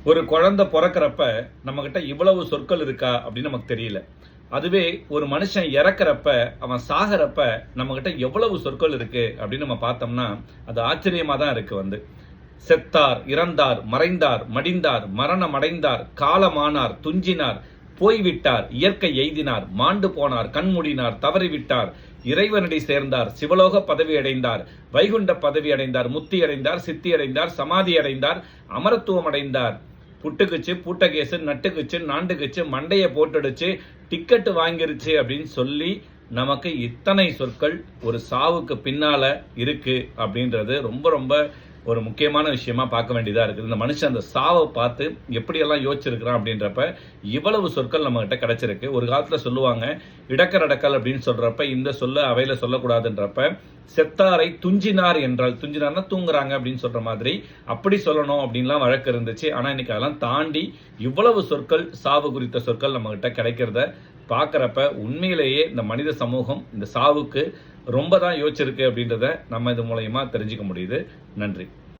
ஒரு குழந்தை பிறக்கிறப்ப நம்ம கிட்ட இவ்வளவு சொற்கள் இருக்கா அப்படின்னு நமக்கு தெரியல. அதுவே ஒரு மனுஷன் இறக்கிறப்ப, அவன் சாகிறப்ப நம்ம கிட்ட எவ்வளவு சொற்கள் இருக்கு அப்படின்னு நம்ம பார்த்தோம்னா அது ஆச்சரியமா தான் இருக்கு. செத்தார், இறந்தார், மறைந்தார், மடிந்தார், மரணம் அடைந்தார், காலமானார், துஞ்சினார், போய்விட்டார், இயற்கை எய்தினார், மாண்டு போனார், கண்மூடினார், தவறிவிட்டார், இறைவனடி சேர்ந்தார், சிவலோக பதவி அடைந்தார், வைகுண்ட பதவி அடைந்தார், முத்தி அடைந்தார், சித்தி அடைந்தார், சமாதி அடைந்தார், அமரத்துவம் அடைந்தார், புட்டுக்குச்சு, பூட்டகேசு, நட்டுக்குச்சு, நாண்டுக்குச்சு, மண்டைய போட்டுடுச்சு, டிக்கெட்டு வாங்கிருச்சு அப்படின்னு சொல்லி நமக்கு இத்தனை சொற்கள் ஒரு சாவுக்கு பின்னால இருக்கு அப்படின்றது ரொம்ப ரொம்ப ஒரு முக்கியமான விஷயமா பார்க்க வேண்டியதா இருக்குது. இந்த மனுஷன் அந்த சாவை பார்த்து எப்படியெல்லாம் யோசிச்சிருக்கிறான் அப்படின்றப்ப இவ்வளவு சொற்கள் நம்ம கிட்ட கிடைச்சிருக்கு. ஒரு காலத்துல சொல்லுவாங்க இடக்கர் அடக்கல் அப்படின்னு சொல்றப்ப இந்த சொல்ல அவையில சொல்லக்கூடாதுன்றப்ப செத்தாரை துஞ்சினார் என்றால், துஞ்சினார்னா தூங்குறாங்க அப்படின்னு சொல்ற மாதிரி அப்படி சொல்லணும் அப்படின்லாம் வழக்கு இருந்துச்சு. ஆனா இன்னைக்கு அதெல்லாம் தாண்டி இவ்வளவு சொற்கள், சாவு குறித்த சொற்கள் நம்ம கிட்ட கிடைக்கிறத பார்க்கறப்ப உண்மையிலேயே இந்த மனித சமூகம் இந்த சாவுக்கு ரொம்ப தான் யோசிச்சிருக்கு அப்படின்றத நம்ம இது மூலயமா தெரிஞ்சுக்க முடியுது. நன்றி.